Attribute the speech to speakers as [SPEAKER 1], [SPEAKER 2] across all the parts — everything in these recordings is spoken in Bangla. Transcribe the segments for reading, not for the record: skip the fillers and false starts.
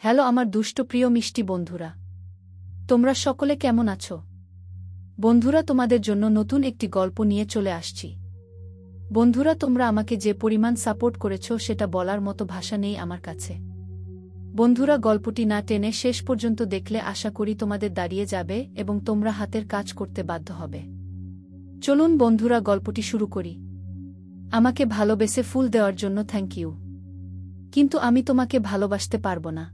[SPEAKER 1] হ্যালো আমার দুষ্ট প্রিয় মিষ্টি বন্ধুরা, তোমরা সকলে কেমন আছো? বন্ধুরা, তোমাদের জন্য নতুন একটি গল্প নিয়ে চলে আসছি। বন্ধুরা, তোমরা আমাকে যে পরিমাণ সাপোর্ট করেছো সেটা বলার মতো ভাষা নেই আমার কাছে। বন্ধুরা, গল্পটি না টেনে শেষ পর্যন্ত দেখলে আশা করি তোমাদের দাঁড়িয়ে যাবে এবং তোমরা হাতের কাজ করতে বাধ্য হবে। চলুন বন্ধুরা, গল্পটি শুরু করি। আমাকে ভালোবেসে ফুল দেওয়ার জন্য থ্যাংক ইউ, কিন্তু আমি তোমাকে ভালোবাসতে পারবো না।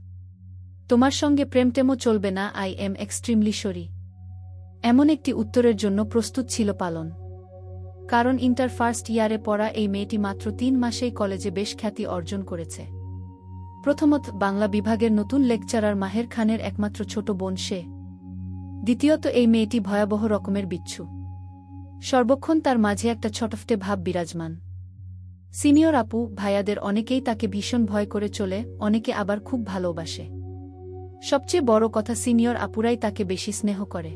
[SPEAKER 1] তোমার সঙ্গে প্রেমটেমও চলবে না। I am extremely sorry. এমন একটি উত্তরের জন্য প্রস্তুত ছিল পালন, কারণ ইন্টার ফার্স্ট ইয়ারে পড়া এই মেয়েটি মাত্র ৩ মাসেই কলেজে বেশ খ্যাতি অর্জন করেছে। প্রথমত, বাংলা বিভাগের নতুন লেকচারার মাহের খানের একমাত্র ছোট বোন সে। দ্বিতীয়ত, এই মেয়েটি ভয়াবহ রকমের বিচ্ছু। সর্বক্ষণ তার মাঝে একটা ছটফটে ভাব বিরাজমান। সিনিয়র আপু ভাইয়াদের অনেকেই তাকে ভীষণ ভয় করে চলে, অনেকে আবার খুব ভালোবাসে। সবচেয়ে বড় কথা, সিনিয়র আপুরাই তাকে বেশি স্নেহ করে।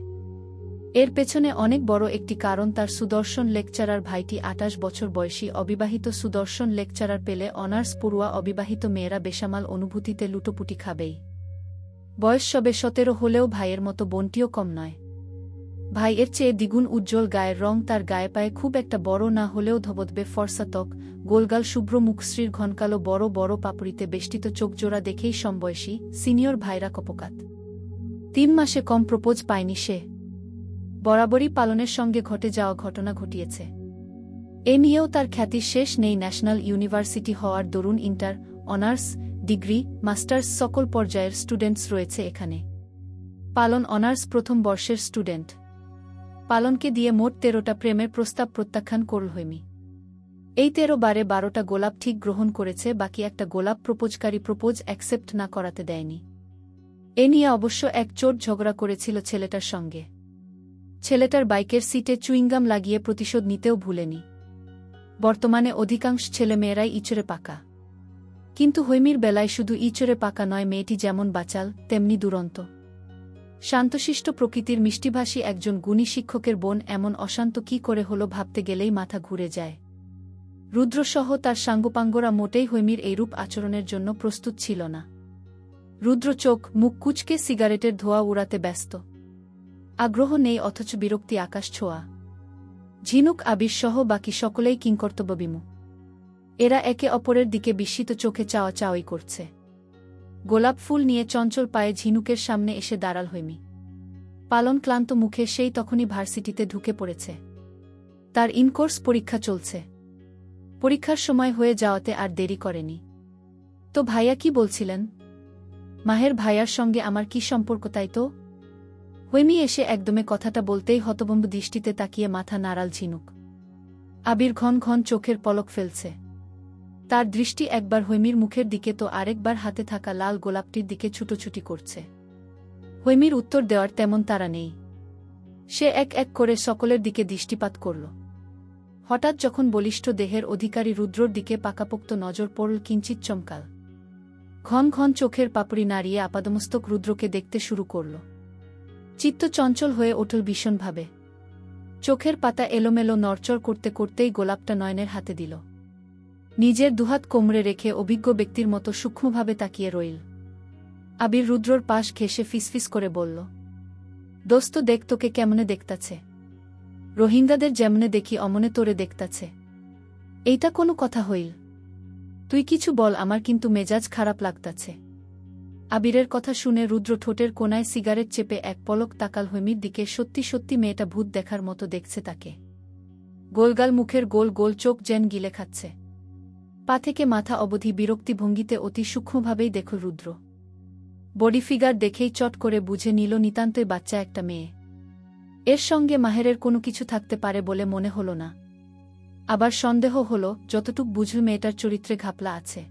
[SPEAKER 1] এর পেছনে অনেক বড় একটি কারণ তার সুদর্শন লেকচারার ভাইটি। ২৮ বছর বয়সী অবিবাহিত সুদর্শন লেকচারার পেলে অনার্স পড়ুয়া অবিবাহিত মেয়েরা বেসামাল অনুভূতিতে লুটোপুটি খাবেই। বয়স সবে ১৭ হলেও ভাইয়ের মতো বোনটিও কম নয়। ভাইয়ের চেয়ে দ্বিগুণ উজ্জ্বল গায়ের রং, তার গায়ে পায়ে খুব একটা বড় না হলেও ধবধবে ফর্সা ত্বক, গোলগাল শুভ্র মুখশ্রীর ঘনকালো বড় বড় পাপড়িতে বেষ্টিত চোখজোড়া দেখেই সমবয়সী সিনিয়র ভাইরা কপোকাত। ৩ মাসে কম প্রপোজ পায়নি সে। বরাবরই পালনের সঙ্গে ঘটে যাওয়া ঘটনা ঘটিয়েছে। এ নিয়েও তার খ্যাতির শেষ নেই। ন্যাশনাল ইউনিভার্সিটি হওয়ার দরুন ইন্টার, অনার্স, ডিগ্রি, মাস্টার্স সকল পর্যায়ের স্টুডেন্টস রয়েছে এখানে। পালন অনার্স প্রথম বর্ষের স্টুডেন্ট। পালনকে দিয়ে মোট ১৩টা প্রেমের প্রস্তাব প্রত্যাখ্যান করল হৈমি। এই ১৩ বারে ১২টা গোলাপ ঠিক গ্রহণ করেছে, বাকি একটা গোলাপ প্রপোজকারী প্রপোজ অ্যাকসেপ্ট না করাতে দেয়নি। এ নিয়ে অবশ্য এক চোট ঝগড়া করেছিল ছেলেটার সঙ্গে। ছেলেটার বাইকের সিটে চুইংগাম লাগিয়ে প্রতিশোধ নিতেও ভুলেনি। বর্তমানে অধিকাংশ ছেলেমেয়েরাই ইচড়ে পাকা, কিন্তু হৈমির বেলায় শুধু ইচড়ে পাকা নয়, মেয়েটি যেমন বাচাল তেমনি দুরন্ত। শান্তশিষ্ট প্রকৃতির মিষ্টিভাষী একজন গুণী শিক্ষকের বোন এমন অশান্ত কি করে হলো ভাবতে গেলেই মাথা ঘুরে যায়। রুদ্রসহ তার সাঙ্গপাঙ্গরা মোটেই হৈমির এইরূপ আচরণের জন্য প্রস্তুত ছিল না। রুদ্র চোখ মুখ কুচকে সিগারেটের ধোঁয়া উড়াতে ব্যস্ত। আগ্রহ নেই, অথচ বিরক্তি আকাশ ছোঁয়া। ঝিনুক, আবির সহ বাকি সকলেই কিংকর্তব্যবিমুখ। এরা একে অপরের দিকে বিস্মিত চোখে চাওয়া চাওয়াই করছে। গোলাপ ফুল নিয়ে চঞ্চল পায়ে ঝিনুকের সামনে এসে দাঁড়াল হৈমি। পালন ক্লান্ত মুখে সেই তখনই ভার্সিটিতে ঢুকে পড়েছে। তার ইনকোর্স পরীক্ষা চলছে। পরীক্ষার সময় হয়ে যাওয়াতে আর দেরি করেনি। তো ভাইয়া কি বলছিলেন? মাহের ভাইয়ার সঙ্গে আমার কি সম্পর্ক তাই তো? হৈমি এসে একদমে কথাটা বলতেই হতভম্ব দৃষ্টিতে তাকিয়ে মাথা নাড়াল ঝিনুক। আবির ঘন ঘন চোখের পলক ফেলছে। তার দৃষ্টি একবার হৈমির মুখের দিকে তো আরেকবার হাতে থাকা লাল গোলাপটির দিকে ছুটোছুটি করছে। হৈমির উত্তর দেওয়ার তেমন তাড়া নেই। সে এক এক করে সকলের দিকে দৃষ্টিপাত করল। হঠাৎ যখন বলিষ্ঠ দেহের অধিকারী রুদ্রর দিকে পাকাপোক্ত নজর পড়ল, কিঞ্চিত চমকাল। ঘন ঘন চোখের পাপড়ি নাড়িয়ে আপাদমস্তক রুদ্রকে দেখতে শুরু করল। চিত্ত চঞ্চল হয়ে উঠল ভীষণভাবে। চোখের পাতা এলোমেলো নড়চড় করতে করতেই গোলাপটা নয়নের হাতে দিল। নিজের দুহাত কোমরে রেখে অভিজ্ঞ ব্যক্তির মতো সূক্ষ্মভাবে তাকিয়ে রইল। আবির রুদ্রর পাশ ঘেঁষে ফিসফিস করে বলল, দোস্ত দেখ তোকে কেমনে দেখতাছে। রোহিঙ্গাদের যেমনে দেখি অমনে তোরে দেখতাছে। এইটা কোনো কথা হইল? তুই কিছু বল, আমার কিন্তু মেজাজ খারাপ লাগতাছে। আবিরের কথা শুনে রুদ্র ঠোঁটের কোনায় সিগারেট চেপে এক পলক তাকাল হৈমির দিকে। সত্যি সত্যি মেয়েটা ভূত দেখার মতো দেখছে তাকে। গোলগাল মুখের গোল গোল চোখ যেন গিলে খাচ্ছে। পা থেকে মাথা অবধি বিরক্তি ভঙ্গিতে অতি সূক্ষ্মভাবেই দেখল রুদ্র। বডি ফিগার দেখেই চট করে বুঝে নিল নিতান্তই বাচ্চা একটা মেয়ে। এর সঙ্গে মাহেরের কোনো কিছু থাকতে পারে বলে মনে হল না। আবার সন্দেহ হল, যতটুক বুঝল মেয়েটার চরিত্রে ঘাপলা আছে।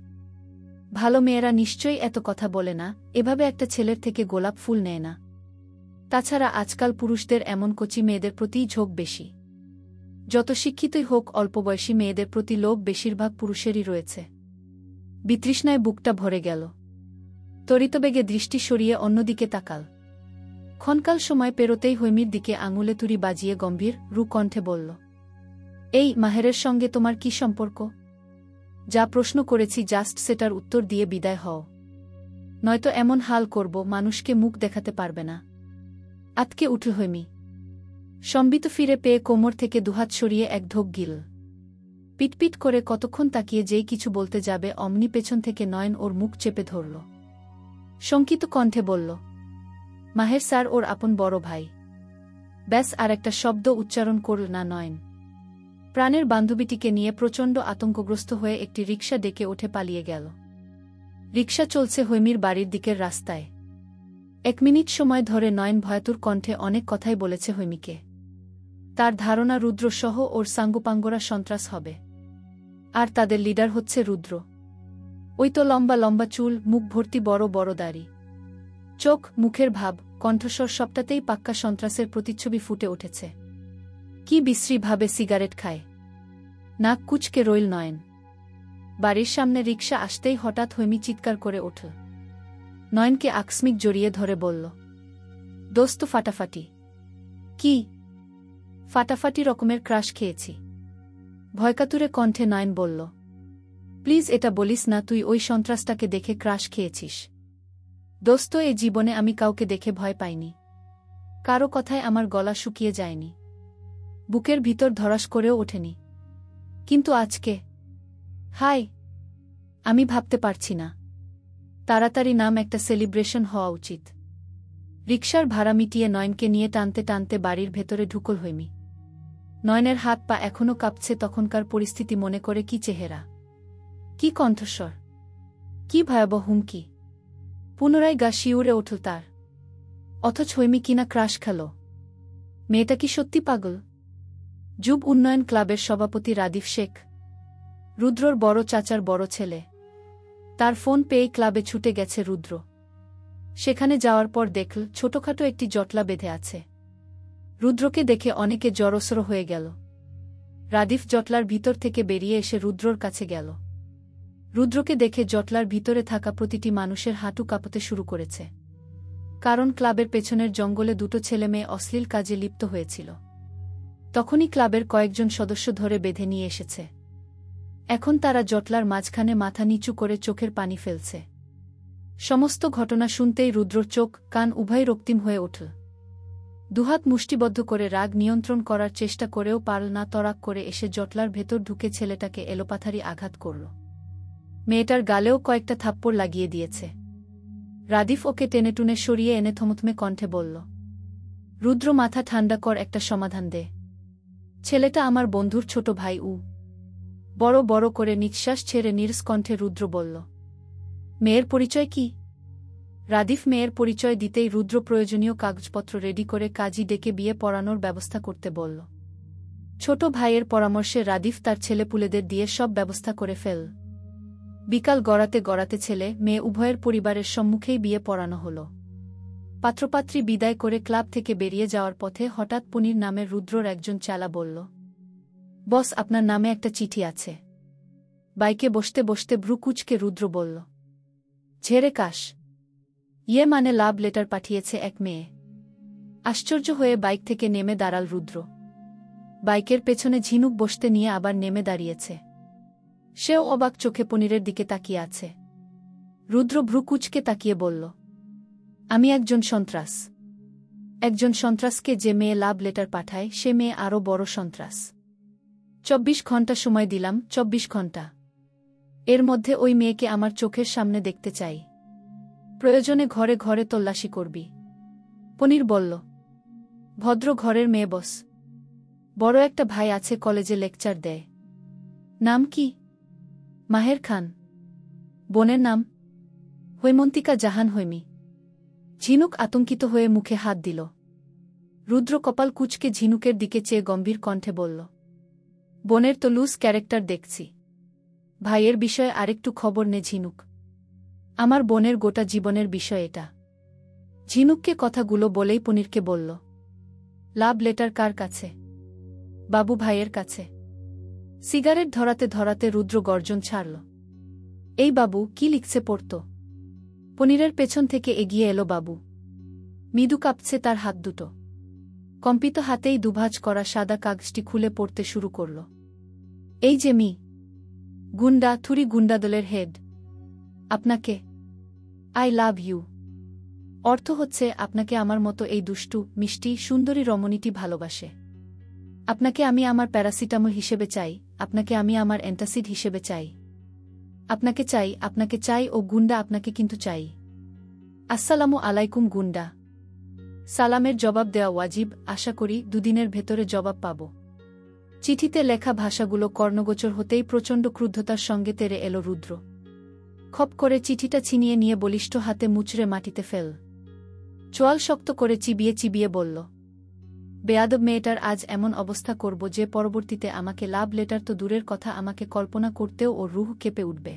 [SPEAKER 1] ভালো মেয়েরা নিশ্চয়ই এত কথা বলে না, এভাবে একটা ছেলের থেকে গোলাপ ফুল নেয় না। তাছাড়া আজকাল পুরুষদের এমন কচি মেয়েদের প্রতিই ঝোঁক বেশি। যত শিক্ষিতই হোক, অল্পবয়সী মেয়েদের প্রতি লোভ বেশিরভাগ পুরুষেরই রয়েছে। বিতৃষ্ণায় বুকটা ভরে গেল। তরিতবেগে দৃষ্টি সরিয়ে অন্যদিকে তাকাল। ক্ষণকাল সময় পেরোতেই হৈমির দিকে আঙুলে তুড়ি বাজিয়ে গম্ভীর রু কণ্ঠে বলল, এই মাহেরের সঙ্গে তোমার কি সম্পর্ক? যা প্রশ্ন করেছি জাস্ট সেটার উত্তর দিয়ে বিদায় হও। নয়তো এমন হাল করব মানুষকে মুখ দেখাতে পারবে না। আতকে উঠল হৈমি। সম্বিত ফিরে পেয়ে কোমর থেকে দুহাত সরিয়ে এক ঢোক গিল। পিটপিট করে কতক্ষণ তাকিয়ে যেই কিছু বলতে যাবে অমনি পেছন থেকে নয়ন ওর মুখ চেপে ধরল। শঙ্কিত কণ্ঠে বলল, মাহের স্যার ওর আপন বড় ভাই। ব্যাস আর একটা শব্দ উচ্চারণ করল না নয়ন। প্রাণের বান্ধবীটিকে নিয়ে প্রচণ্ড আতঙ্কগ্রস্ত হয়ে একটি রিকশা ডেকে উঠে পালিয়ে গেল। রিকশা চলছে হৈমির বাড়ির দিকের রাস্তায়। 1 মিনিট সময় ধরে নয়ন ভয়াতুর কণ্ঠে অনেক কথাই বলেছে হৈমিকে। তার ধারণা রুদ্রসহ ওর সাঙ্গপাঙ্গরা সন্ত্রাস হবে। আর তাদের লিডার হচ্ছে রুদ্র। ওই তো লম্বা লম্বা চুল, মুখ ভর্তি বড় বড় দাড়ি, চোখ, মুখের ভাব, কণ্ঠস্বর সবটাতেই পাক্কা সন্ত্রাসের প্রতিচ্ছবি ফুটে উঠেছে। কি বিশ্রীভাবে সিগারেট খায়। নাক কুচকে রইল নয়ন। বাড়ির সামনে রিকশা আসতেই হঠাৎ হৈমি চিৎকার করে উঠল। নয়নকে আকস্মিক জড়িয়ে ধরে বলল, দোস্ত ফাটাফাটি। কি? ফাটাফাটি রকমের ক্রাশ খেয়েছি। ভয়কাতুরে কণ্ঠে নয়ন বলল, প্লিজ এটা বলিস না তুই ওই সন্ত্রাসটাকে দেখে ক্রাশ খেয়েছিস। দোস্ত, এ জীবনে আমি কাউকে দেখে ভয় পাইনি। কারো কথায় আমার গলা শুকিয়ে যায়নি। বুকের ভিতর ধরাস করেও ওঠেনি। কিন্তু আজকে, হায়, আমি ভাবতে পারছি না। তাড়াতাড়ি নাম, একটা সেলিব্রেশন হওয়া উচিত। রিকশার ভাড়া মিটিয়ে নয়নকে নিয়ে টানতে টানতে বাড়ির ভেতরে ঢুকল হৈমি। নয়নের হাত পা এখনও কাঁপছে তখনকার পরিস্থিতি মনে করে। কি চেহারা, কি কণ্ঠস্বর, কি ভয়াবহ হুমকি। পুনরায় গা শিউরে উঠল তার। অথচ হৈমি কিনা ক্রাশ খেল। মেয়েটা কি সত্যি পাগল? যুব উন্নয়ন ক্লাবের সভাপতি রাদিফ শেখ, রুদ্রর বড় চাচার বড় ছেলে। তার ফোন পেয়েই ক্লাবে ছুটে গেছে রুদ্র। সেখানে যাওয়ার পর দেখল ছোটখাটো একটি জটলা বেঁধে আছে। রুদ্রকে দেখে অনেকে জড়সড় হয়ে গেল। রাদিফ জটলার ভিতর থেকে বেরিয়ে এসে রুদ্রর কাছে গেল। রুদ্রকে দেখে জটলার ভিতরে থাকা প্রতিটি মানুষের হাঁটু কাঁপতে শুরু করেছে। কারণ ক্লাবের পেছনের জঙ্গলে দুটো ছেলেমেয়ে অশ্লীল কাজে লিপ্ত হয়েছিল। তখনই ক্লাবের কয়েকজন সদস্য ধরে বেঁধে নিয়ে এসেছে। এখন তারা জটলার মাঝখানে মাথা নিচু করে চোখের পানি ফেলছে। সমস্ত ঘটনা শুনতেই রুদ্রর চোখ কান উভয় রক্তিম হয়ে উঠল। দুহাত মুষ্টিবদ্ধ করে রাগ নিয়ন্ত্রণ করার চেষ্টা করেও পারল না। তড়াক করে এসে জটলার ভেতর ঢুকে ছেলেটাকে এলোপাথারি আঘাত করল। মেয়েটার গালেও কয়েকটা থাপ্পড় লাগিয়ে দিয়েছে। রাদিফ ওকে টেনেটুনে সরিয়ে এনে থমথমে কণ্ঠে বলল, রুদ্র, মাথা ঠান্ডা কর, একটা সমাধান দে। ছেলেটা আমার বন্ধুর ছোট ভাই। বড় বড় করে নিঃশ্বাস ছেড়ে নীরস কণ্ঠে রুদ্র বলল, মেয়ের পরিচয় কি? রাদিফ মেয়ের পরিচয় দিতেই রুদ্র প্রয়োজনীয় কাগজপত্র রেডি করে কাজী ডেকে বিয়ে পড়ানোর ব্যবস্থা করতে বলল। ছোট ভাইয়ের পরামর্শে রাদিফ তার ছেলেপুলেদের দিয়ে সব ব্যবস্থা করে ফেল। বিকাল গড়াতে গড়াতে ছেলে মেয়ে উভয়ের পরিবারের সম্মুখেই বিয়ে পড়ানো হল। পাত্রপাত্রী বিদায় করে ক্লাব থেকে বেরিয়ে যাওয়ার পথে হঠাৎ পনির নামের রুদ্রর একজন চালা বলল, বস, আপনার নামে একটা চিঠি আছে। বাইকে বসতে বসতে ভ্রু কুঁচকে রুদ্র বলল, ঝেড়ে কাশ। ইয়ে মানে লাভ লেটার পাঠিয়েছে এক মেয়ে। আশ্চর্য হয়ে বাইক থেকে নেমে দাঁড়াল রুদ্র। বাইকের পেছনে ঝিনুক বসতে নিয়ে আবার নেমে দাঁড়িয়েছে। সেও অবাক চোখে পনিরের দিকে তাকিয়ে আছে। রুদ্র ভ্রু কুঁচকে তাকিয়ে বলল, আমি একজন সন্ত্রাস। একজন সন্ত্রাসকে যে মেয়ে লাভ লেটার পাঠায় সে মেয়ে আরও বড় সন্ত্রাস। 24 ঘণ্টা সময় দিলাম, 24 ঘণ্টা। এর মধ্যে ওই মেয়েকে আমার চোখের সামনে দেখতে চাই। প্রয়োজনে ঘরে ঘরে তল্লাশি করবি। পনির বলল, ভদ্র ঘরের মেয়ে বস। বড় একটা ভাই আছে, কলেজে লেকচার দেয়। নাম কি? মাহের খান। বোনের নাম? হৈমন্তিকা জাহান হৈমি। ঝিনুক আতঙ্কিত হয়ে মুখে হাত দিল। রুদ্র কপাল কুঁচকে ঝিনুকের দিকে চেয়ে গম্ভীর কণ্ঠে বলল, বোনের তো লুজ ক্যারেক্টার দেখছি। ভাইয়ের বিষয়ে আরেকটু খবর নে ঝিনুক। আমার বোনের গোটা জীবনের বিষয় এটা। ঝিনুককে কথাগুলো বলেই পনিরকে বলল, লাভ লেটার কার কাছে? বাবু ভাইয়ের কাছে। সিগারেট ধরাতে ধরাতে রুদ্র গর্জন ছাড়ল, এই বাবু কি লিখছে পড়ত। পনিরের পেছন থেকে এগিয়ে এলো বাবু। মৃদু কাঁপছে তার হাত দুটো। কম্পিত হাতেই দুভাঁজ করা সাদা কাগজটি খুলে পড়তে শুরু করল। এই যে গুন্ডা, থুরি গুন্ডাদলের হেড। আপনাকে আই লাভ ইউ অর্থ হচ্ছে আপনাকে আমার মতো এই দুষ্টু মিষ্টি সুন্দরী রমণীটি ভালোবাসে। আপনাকে আমি আমার প্যারাসিটামল হিসেবে চাই, আপনাকে আমি আমার অ্যান্টাসিড হিসেবে চাই। আপনাকে চাই ও গুন্ডা আপনাকে কিন্তু চাই। আসসালামু আলাইকুম গুন্ডা। সালামের জবাব দেওয়া ওয়াজিব, আশা করি দুদিনের ভেতরে জবাব পাব। চিঠিতে লেখা ভাষাগুলো কর্ণগোচর হতেই প্রচণ্ড ক্রুদ্ধতার সঙ্গে তেরে এলো রুদ্র। খপ করে চিঠিটা ছিনিয়ে নিয়ে বলিষ্ঠ হাতে মুচড়ে মাটিতে ফেল। চোয়াল শক্ত করে চিবিয়ে চিবিয়ে বলল, বেয়াদব মেয়েটার আজ এমন অবস্থা করব যে পরবর্তীতে আমাকে লাভ লেটার তো দূরের কথা, আমাকে কল্পনা করতেও ওর রুহ কেঁপে উঠবে।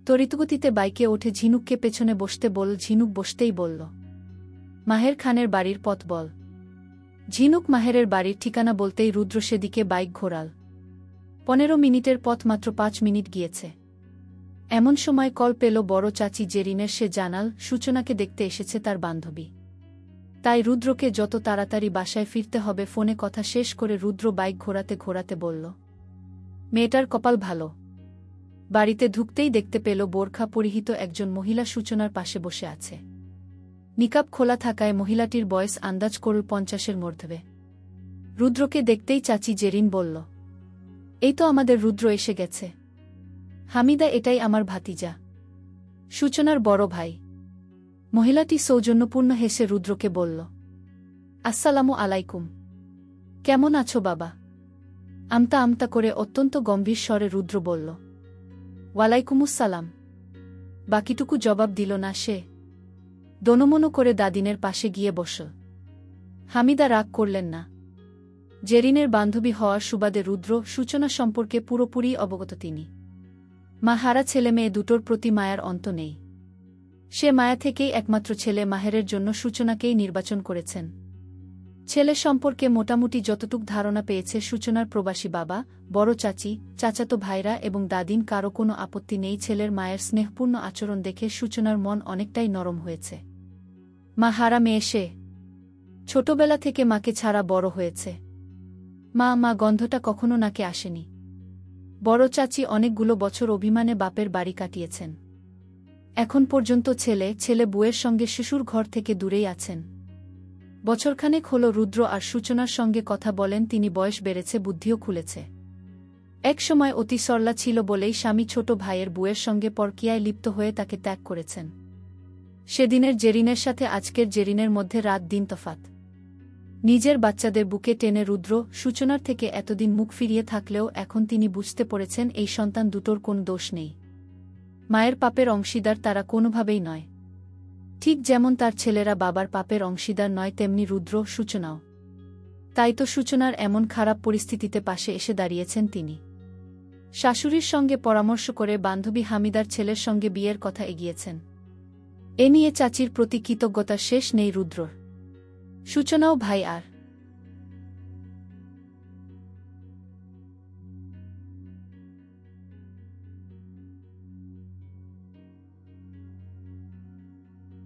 [SPEAKER 1] তরিতগতিতে বাইকে ওঠে ঝিনুককে পেছনে বসতে বল। ঝিনুক বসতেই বলল, মাহের খানের বাড়ির পথ বল। ঝিনুক মাহেরের বাড়ির ঠিকানা বলতেই রুদ্র সেদিকে বাইক ঘোরাল। 15 মিনিটের পথ মাত্র 5 মিনিট গিয়েছে। এমন সময় কল পেল বড় চাচি জেরিনের। সে জানাল সূচনাকে দেখতে এসেছে তার বান্ধবী। তাই রুদ্রকে যত তাড়াতাড়ি বাসায় ফিরতে হবে। ফোনে কথা শেষ করে রুদ্র বাইক ঘোরাতে ঘোরাতে বলল, মেয়েটার কপাল ভালো। বাড়িতে ঢুকতেই দেখতে পেল বোরখা পরিহিত একজন মহিলা সূচনার পাশে বসে আছে। নিকাব খোলা থাকায় মহিলাটির বয়স আন্দাজ করল 50-এর মধ্যে। রুদ্রকে দেখতেই চাচি জেরিন বলল, এই তো আমাদের রুদ্র এসে গেছে। হামিদা, এটাই আমার ভাতিজা, সূচনার বড় ভাই। মহিলাটি সৌজন্যপূর্ণ হেসে রুদ্রকে বলল, আসসালামু আলাইকুম। কেমন আছো বাবা? আমতা আমতা করে অত্যন্ত গম্ভীর স্বরে রুদ্র বলল, ওয়ালাইকুমুসসালাম। বাকিটুকু জবাব দিল না সে। দনমনো করে দাদিনের পাশে গিয়ে বসল। হামিদা রাগ করলেন না। জেরিনের বান্ধবী হওয়ার সুবাদে রুদ্র সূচনা সম্পর্কে পুরোপুরি অবগত তিনি। মা হারা ছেলেমেয়ে দুটোর প্রতি মায়ার অন্ত নেই। সে মায়া থেকেই একমাত্র ছেলে মাহেরের জন্য সূচনাকেই নির্বাচন করেছেন। ছেলে সম্পর্কে মোটামুটি যতটুক ধারণা পেয়েছে সূচনার প্রবাসী বাবা, বড় চাচি, চাচাতো ভাইরা এবং দাদিন কারও কোনো আপত্তি নেই। ছেলের মায়ের স্নেহপূর্ণ আচরণ দেখে সূচনার মন অনেকটাই নরম হয়েছে। মা হারা মেয়ে সে। ছোটবেলা থেকে মাকে ছাড়া বড় হয়েছে। মা গন্ধটা কখনো নাকে আসেনি। বড় চাচি অনেকগুলো বছর অভিমানে বাপের বাড়ি কাটিয়েছেন। এখন পর্যন্ত ছেলে বুয়ের সঙ্গে শ্বশুর ঘর থেকে দূরেই আছেন। বছরখানেক হল রুদ্র আর সূচনার সঙ্গে কথা বলেন তিনি। বয়স বেড়েছে, বুদ্ধিও খুলেছে। এক সময় অতি সরলা ছিল বলেই স্বামী ছোট ভাইয়ের বুয়ের সঙ্গে পরকীয়ায় লিপ্ত হয়ে তাকে ত্যাগ করেছেন। সেদিনের জেরিনের সাথে আজকের জেরিনের মধ্যে রাত দিন তফাত। নিজের বাচ্চাদের বুকে টেনে রুদ্র সূচনার থেকে এতদিন মুখ ফিরিয়ে থাকলেও এখন তিনি বুঝতে পেরেছেন এই সন্তান দুটোর কোনো দোষ নেই। মায়ের পাপের অংশীদার তারা কোনোভাবেই নয়। ঠিক যেমন তার ছেলেরা বাবার পাপের অংশীদার নয়, তেমনি রুদ্র সূচনাও। তাই তো সূচনার এমন খারাপ পরিস্থিতিতে পাশে এসে দাঁড়িয়েছেন তিনি। শাশুড়ির সঙ্গে পরামর্শ করে বান্ধবী হামিদার ছেলের সঙ্গে বিয়ের কথা এগিয়েছেন। এ নিয়ে চাচির প্রতি কৃতজ্ঞতার শেষ নেই রুদ্রর। সূচনাও ভাই আর